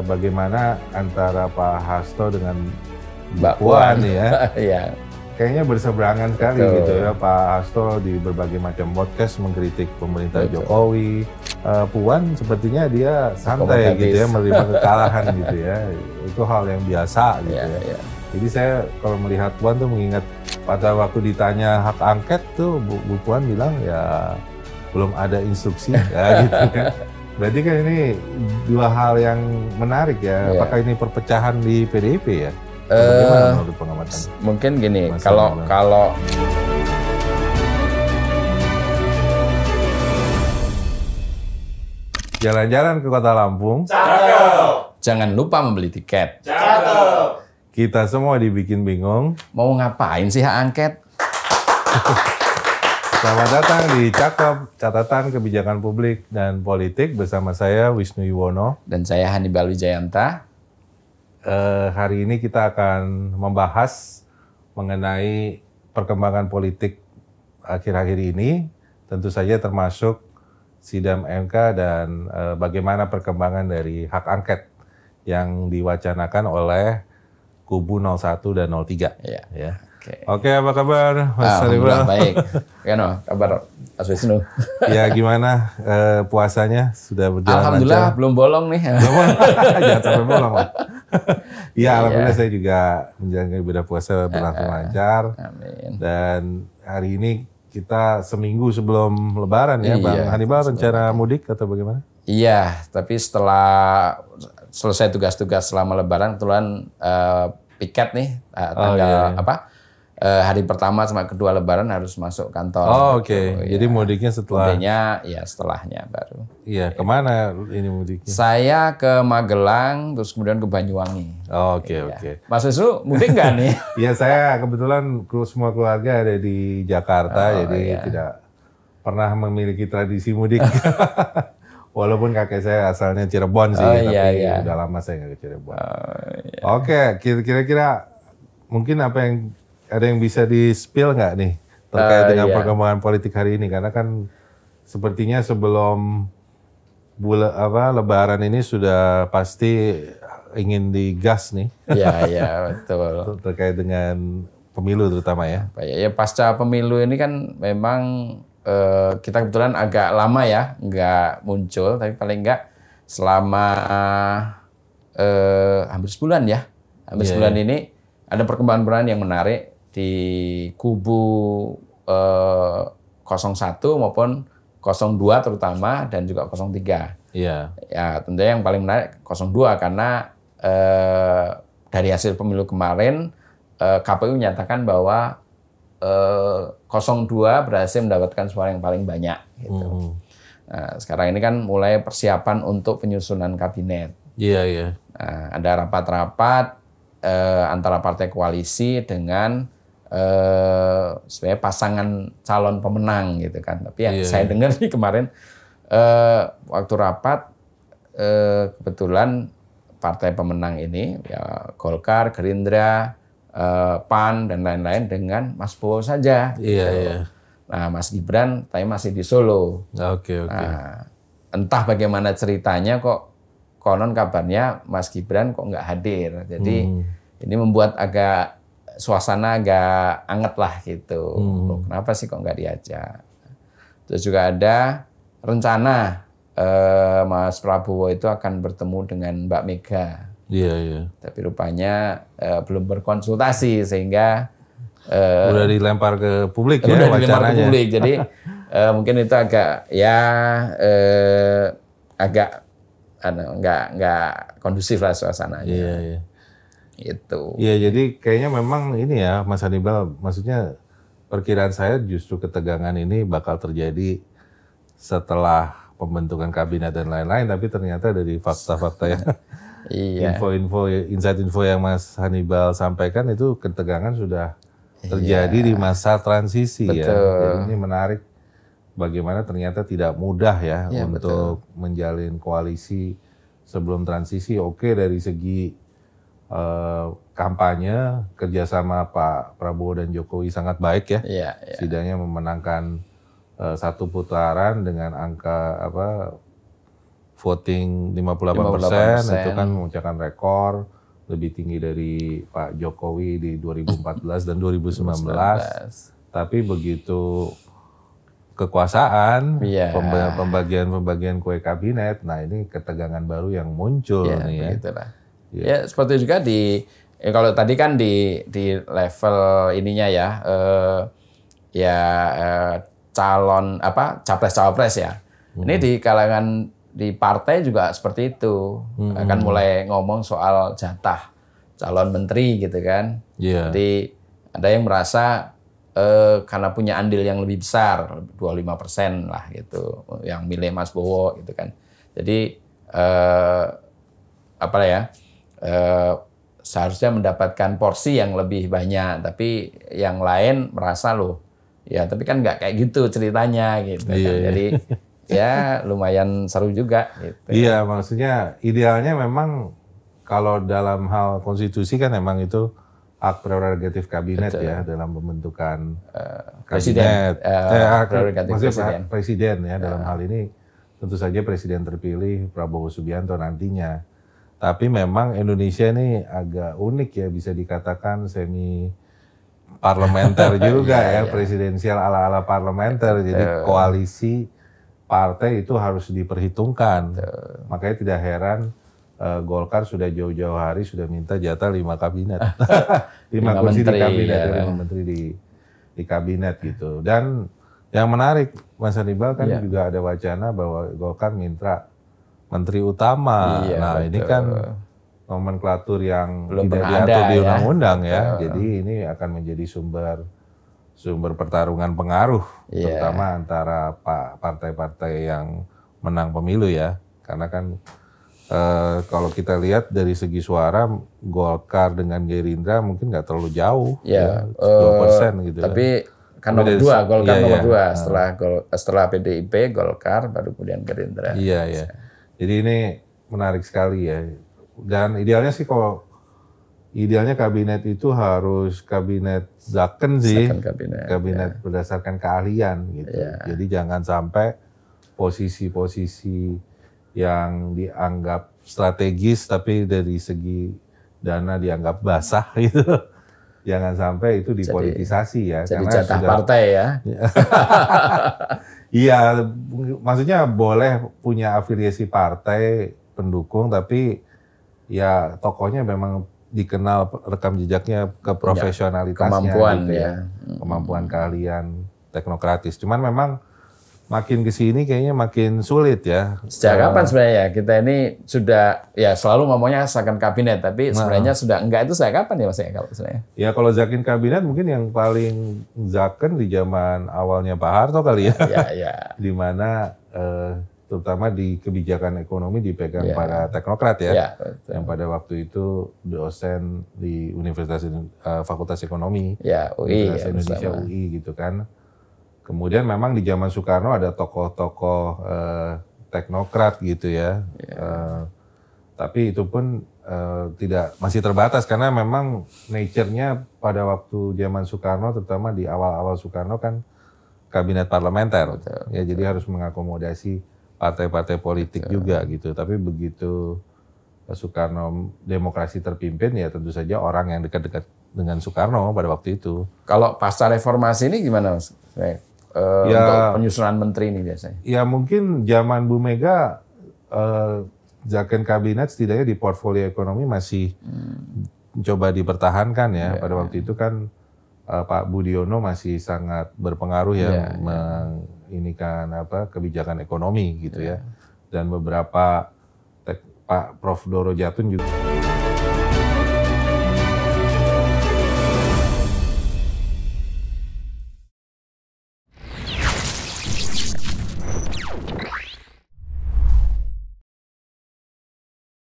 bagaimana antara Pak Hasto dengan Mbak Puan Puan ya. Iya. Kayaknya berseberangan sekali Betul. gitu ya. Pak Hasto di berbagai macam podcast mengkritik pemerintah Betul. Jokowi. Puan sepertinya dia santai gitu ya, menerima kekalahan gitu ya. Itu hal yang biasa gitu ya. Iya. Jadi saya kalau melihat Puan tuh mengingat pada waktu ditanya hak angket tuh Bu Puan bilang ya belum ada instruksi ya gitu kan. Berarti kan ini dua hal yang menarik ya. Iya. Apakah ini perpecahan di PDIP ya? Bagaimana menurut pengamatan? Mungkin gini, Mas kalau jalan-jalan ke Kota Lampung, jangan lupa membeli tiket. kita semua dibikin bingung. Mau ngapain sih hak angket? Selamat datang di Cakep, Catatan Kebijakan Publik dan Politik bersama saya Wisnu Yuwono. Dan saya Hannibal Wijayanta. Hari ini kita akan membahas mengenai perkembangan politik akhir-akhir ini, tentu saja termasuk sidang MK dan bagaimana perkembangan dari hak angket yang diwacanakan oleh kubu 01 dan 03. Iya. Ya. Oke. Oke, apa kabar Mas Alhamdulillah Hannibal? baik. Gimana kabar Mas Wisnu? Ya gimana puasanya sudah berjalan Alhamdulillah lancar? belum bolong nih. Jangan sampai bolong lah. Ya, alhamdulillah Iya. saya juga menjalankan ibadah puasa berlangsung lancar. Amin. Dan hari ini kita seminggu sebelum Lebaran ya, Iya, Bang Hannibal, sebelum rencana mudik atau bagaimana? Iya, tapi setelah selesai tugas-tugas selama Lebaran, kebetulan piket nih tanggal hari pertama sama kedua Lebaran harus masuk kantor. Oh, gitu. oke. Ya. Jadi mudiknya setelah. Mudiknya ya setelahnya baru. Iya, kemana ini mudiknya? Saya ke Magelang, terus kemudian ke Banyuwangi. Oh, oke, Iya. oke. Mas Wisnu mudik nggak nih? Iya, saya kebetulan semua keluarga ada di Jakarta, jadi iya. tidak pernah memiliki tradisi mudik. Walaupun kakek saya asalnya Cirebon sih, tapi iya. udah lama saya nggak ke Cirebon. Iya. Oke, kira-kira mungkin ada yang bisa di-spill nggak nih terkait dengan Iya. perkembangan politik hari ini? Karena kan sepertinya sebelum Lebaran ini sudah pasti ingin digas nih Iya, betul. terkait dengan pemilu terutama ya. Ya pasca pemilu ini kan memang kita kebetulan agak lama ya nggak muncul, tapi paling nggak selama hampir sebulan ya. Hampir sebulan ini ada perkembangan yang menarik di kubu 01 maupun 02 terutama dan juga 03. Iya. Ya tentunya yang paling menarik 02 karena dari hasil pemilu kemarin KPU menyatakan bahwa 02 berhasil mendapatkan suara yang paling banyak. Gitu. Nah, sekarang ini kan mulai persiapan untuk penyusunan kabinet. Iya. Nah, ada rapat-rapat antara partai koalisi dengan sebenarnya pasangan calon pemenang gitu kan. Tapi ya saya dengar nih kemarin waktu rapat kebetulan partai pemenang ini ya Golkar, Gerindra, PAN dan lain-lain dengan Mas Bowo saja. Iya. Nah, Mas Gibran tapi masih di Solo. Oke. Nah, entah bagaimana ceritanya kok konon kabarnya Mas Gibran kok nggak hadir. Jadi ini membuat suasana agak anget lah gitu. Loh, kenapa sih kok nggak diajak? Terus juga ada rencana Mas Prabowo itu akan bertemu dengan Mbak Mega. Iya. Tapi rupanya belum berkonsultasi sehingga udah dilempar ke publik ya udah dilempar ke wacananya. publik. Jadi mungkin itu agak nggak kondusif lah suasananya. Iya. Itu. Iya, jadi kayaknya memang ini ya Mas Hannibal, maksudnya perkiraan saya justru ketegangan ini bakal terjadi setelah pembentukan kabinet dan lain-lain, tapi ternyata dari fakta-fakta ya. Iya. Insight info yang Mas Hannibal sampaikan itu ketegangan sudah terjadi di masa transisi. Betul. Ya. Jadi ini menarik bagaimana ternyata tidak mudah ya untuk menjalin koalisi sebelum transisi. Oke, dari segi kampanye kerjasama Pak Prabowo dan Jokowi sangat baik ya. Iya. Setidaknya memenangkan satu putaran dengan angka voting 58%, itu kan memecahkan rekor, lebih tinggi dari Pak Jokowi di 2014 dan 2019. Tapi begitu kekuasaan, pembagian kue kabinet, nah ini ketegangan baru yang muncul nih ya. Begitulah. Ya seperti juga kalau tadi kan di level ininya ya, calon capres cawapres ya. Ini di kalangan di partai juga seperti itu, akan mulai ngomong soal jatah calon menteri gitu kan. Jadi ada yang merasa karena punya andil yang lebih besar, 25% lah gitu, yang milih Mas Bowo gitu kan. Jadi seharusnya mendapatkan porsi yang lebih banyak, tapi yang lain merasa loh, ya tapi kan nggak kayak gitu ceritanya gitu kan. Jadi ya lumayan seru juga gitu. Iya, maksudnya idealnya memang kalau dalam hal konstitusi kan memang itu hak prerogatif kabinet ya dalam pembentukan kabinet. Maksudnya presiden ya dalam hal ini tentu saja presiden terpilih Prabowo Subianto nantinya. Tapi memang Indonesia ini agak unik ya, bisa dikatakan semi parlementer juga presidensial ala-ala parlementer. Jadi koalisi partai itu harus diperhitungkan. Makanya tidak heran Golkar sudah jauh-jauh hari sudah minta jatah 5 kabinet. 5 kursi menteri, di kabinet, 5 menteri di kabinet gitu. Dan yang menarik, Mas Hannibal kan juga ada wacana bahwa Golkar minta menteri utama. Nah ini kan nomenklatur yang belum tidak diatur di undang-undang ya. Jadi ini akan menjadi sumber pertarungan pengaruh, terutama antara partai-partai yang menang pemilu ya. Karena kan kalau kita lihat dari segi suara, Golkar dengan Gerindra mungkin nggak terlalu jauh, 10% gitu. Tapi kan nomor 2, Golkar nomor 2. Setelah PDIP, Golkar, baru kemudian Gerindra. Iya. Jadi ini menarik sekali ya. Dan idealnya sih idealnya kabinet itu harus kabinet Zaken sih, kabinet berdasarkan keahlian gitu. Jadi jangan sampai posisi-posisi yang dianggap strategis tapi dari segi dana dianggap basah gitu. Jangan sampai itu dipolitisasi ya. Jadi jatah partai ya. Iya, maksudnya boleh punya afiliasi partai pendukung, tapi ya tokohnya memang dikenal rekam jejaknya keprofesionalitasnya, kemampuan keahlian teknokratis. Cuman memang makin kesini kayaknya makin sulit ya. Sejak kapan sebenarnya ya kita ini sudah ya selalu ngomongnya second kabinet, tapi sebenarnya sudah enggak itu sejak kapan ya Mas kalau sebenarnya? Ya kalau zakin kabinet mungkin yang paling zaken di zaman awalnya Pak Harto kali ya. Di mana terutama di kebijakan ekonomi dipegang pada teknokrat ya. Yang pada waktu itu dosen di Fakultas Ekonomi Universitas Indonesia UI gitu kan. Kemudian memang di zaman Soekarno ada tokoh-tokoh teknokrat gitu ya. Tapi itu pun masih terbatas karena memang nature-nya pada waktu zaman Soekarno, terutama di awal-awal Soekarno kan kabinet parlementer. Ya jadi harus mengakomodasi partai-partai politik juga gitu. Tapi begitu Soekarno demokrasi terpimpin ya tentu saja orang yang dekat-dekat dengan Soekarno pada waktu itu. Kalau pasca reformasi ini gimana Mas? Untuk penyusunan menteri ini biasanya? Ya mungkin zaman Bu Mega zaken kabinet setidaknya di portfolio ekonomi masih coba dipertahankan ya. Pada waktu itu kan Pak Budiono masih sangat berpengaruh ya menginikan kebijakan ekonomi gitu ya. Dan beberapa Pak Prof. Doro Jatun juga.